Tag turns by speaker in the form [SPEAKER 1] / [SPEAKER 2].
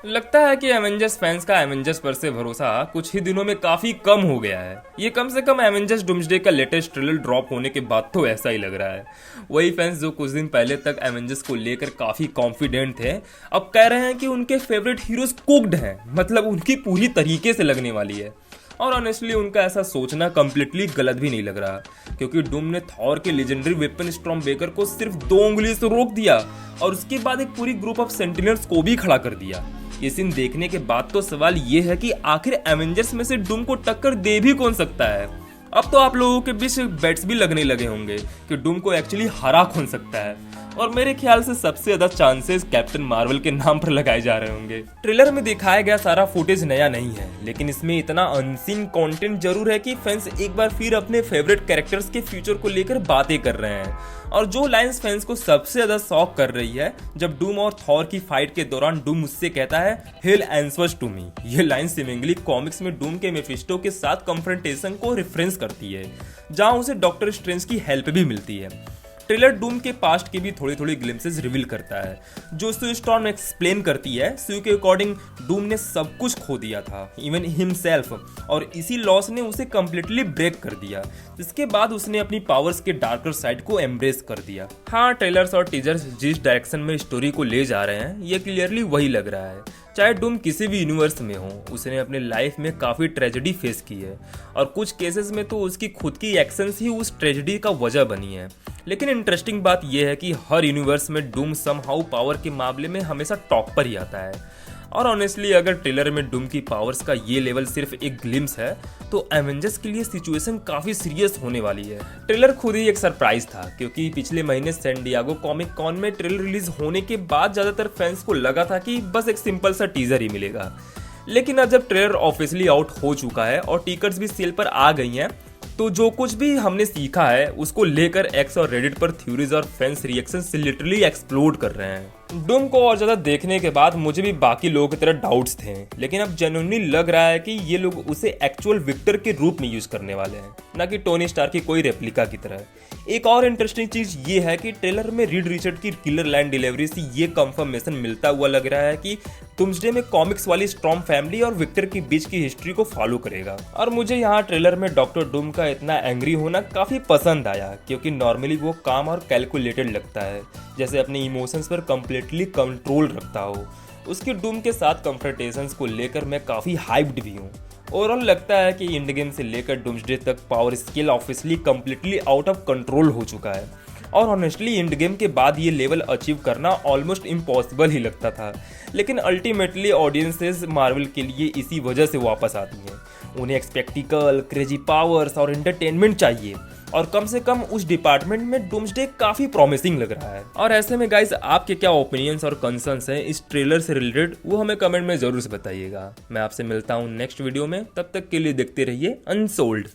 [SPEAKER 1] लगता है कि एवेंजर्स फैंस का एवेंजर्स पर से भरोसा कुछ ही दिनों में काफी कम हो गया है। ये कम से कम एवेंजर्स डूम्सडे का लेटेस्ट ट्रेलर ड्रॉप होने के बाद तो ऐसा ही लग रहा है। वही फैंस जो कुछ दिन पहले तक एवेंजर्स को लेकर काफी कॉन्फिडेंट थे, अब कह रहे हैं कि उनके फेवरेट हीरोज कुक्ड हैं, मतलब उनकी पूरी तरीके से लगने वाली है। और ऑनेस्टली उनका ऐसा सोचना कम्प्लीटली गलत भी नहीं लग रहा, क्योंकि डूम ने थॉर के लेजेंडरी वेपन स्टॉर्म बेकर को सिर्फ 2 उंगली से रोक दिया और उसके बाद एक पूरी ग्रुप ऑफ सेंटिनल्स को भी खड़ा कर दिया। ये सीन देखने के बाद तो सवाल ये है कि आखिर एवेंजर्स में से डूम को टक्कर दे भी कौन सकता है। अब तो आप लोगों के बीच बेट्स भी लगने लगे होंगे कि डूम को एक्चुअली हरा कौन सकता है, और मेरे ख्याल से सबसे ज्यादा चांसेस कैप्टन मार्वल के नाम पर लगाए जा रहे होंगे। ट्रेलर में दिखाया गया सारा फुटेज नया नहीं है, लेकिन इसमें इतना अनसीन कंटेंट जरूर है कि फैंस एक बार फिर अपने फेवरेट कैरेक्टर्स के फ्यूचर को लेकर बातें कर रहे हैं। और जो लाइन्स फैंस को सबसे ज्यादा शॉक कर रही है, जब डूम और थॉर की फाइट के दौरान डूम उससे कहता है हेल आंसर्स टू मी। ये लाइन सीमिंगली कॉमिक्स में डूम के मेफिस्टो के साथ कन्फ्रंटेशन को रेफरेंस करती है, जहां उसे डॉक्टर स्ट्रेंज की हेल्प भी मिलती है। ट्रेलर डूम के पास्ट की भी थोड़ी थोड़ी ग्लिम्सेस रिवील करता है, जो सू स्टॉर्म एक्सप्लेन करती है सू के अकॉर्डिंग डूम ने सब कुछ खो दिया था, इवन हिमसेल्फ, और इसी लॉस ने उसे कम्प्लीटली ब्रेक कर दिया, जिसके बाद उसने अपनी पावर्स के डार्कर साइड को एम्ब्रेस कर दिया। हाँ, ट्रेलर्स और टीजर्स जिस डायरेक्शन में स्टोरी को ले जा रहे हैं, ये क्लियरली वही लग रहा है। चाहे डूम किसी भी यूनिवर्स में हो, उसने अपने लाइफ में काफी ट्रेजेडी फेस की है, और कुछ केसेस में तो उसकी खुद की एक्शंस ही उस ट्रेजेडी का वजह बनी है। लेकिन इंटरेस्टिंग बात यह है कि हर यूनिवर्स में डूम समहाउ पावर के मामले में हमेशा टॉप पर ही आता है। और ऑनेस्टली अगर ट्रेलर में डूम की पावर्स का ये लेवल सिर्फ एक ग्लिम्स है, तो एवेंजर्स के लिए सिचुएशन काफी सीरियस होने वाली है। ट्रेलर खुद ही एक सरप्राइज था, क्योंकि पिछले महीने सैन डिएगो कॉमिक कॉन में ट्रेलर रिलीज होने के बाद ज्यादातर फैंस को लगा था कि बस एक सिंपल सा टीजर ही मिलेगा। लेकिन अब जब ट्रेलर ऑफिशियली आउट हो चुका है और टिकट्स भी सेल पर आ गई हैं, तो जो कुछ भी हमने सीखा है उसको लेकर एक्स और रेडिट पर थ्योरीज और फैंस रिएक्शन से लिटरली एक्सप्लोड कर रहे हैं। डूम को और ज्यादा देखने के बाद मुझे भी बाकी लोगों की तरह डाउट्स थे, लेकिन अब जेन्युइनली लग रहा है कि ये लोग उसे एक्चुअल विक्टर के रूप में यूज करने वाले हैं, ना कि टोनी स्टार की कोई रेप्लिका की तरह। एक और इंटरेस्टिंग चीज ये है कि ट्रेलर में रीड रिचर्ड की किलर लाइन डिलीवरी से ये कंफर्मेशन मिलता हुआ लग रहा है कि डूम्सडे में कॉमिक्स वाली स्टॉर्म फैमिली और विक्टर के बीच की हिस्ट्री को फॉलो करेगा। और मुझे यहाँ ट्रेलर में डॉक्टर डूम का इतना एंग्री होना काफी पसंद आया, क्योंकि नॉर्मली वो काम और कैलकुलेटेड लगता है, जैसे अपने इमोशंस पर कंप्लीटली कंट्रोल रखता हो। उसकी डूम के साथ कन्फ्रंटेशंस को लेकर मैं काफी हाइप्ड भी हूँ। ओवरऑल लगता है कि एंड गेम से लेकर डूम्सडे तक power scale officially completely out of control हो चुका है, और ऑनेस्टली एंड गेम के बाद ये लेवल अचीव करना ऑलमोस्ट इम्पॉसिबल ही लगता था। लेकिन अल्टीमेटली ऑडियंसेस मार्वल के लिए इसी वजह से वापस आती हैं। उन्हें स्पेक्टिकल, क्रेजी पावर्स और एंटरटेनमेंट चाहिए, और कम से कम उस डिपार्टमेंट में डूम्सडे काफी प्रॉमिसिंग लग रहा है। और ऐसे में गाइस, आपके क्या ओपिनियंस और कंसर्न्स हैं इस ट्रेलर से रिलेटेड, वो हमें कमेंट में जरूर से बताइएगा। मैं आपसे मिलता हूँ नेक्स्ट वीडियो में, तब तक के लिए देखते रहिए अनसोल्ड।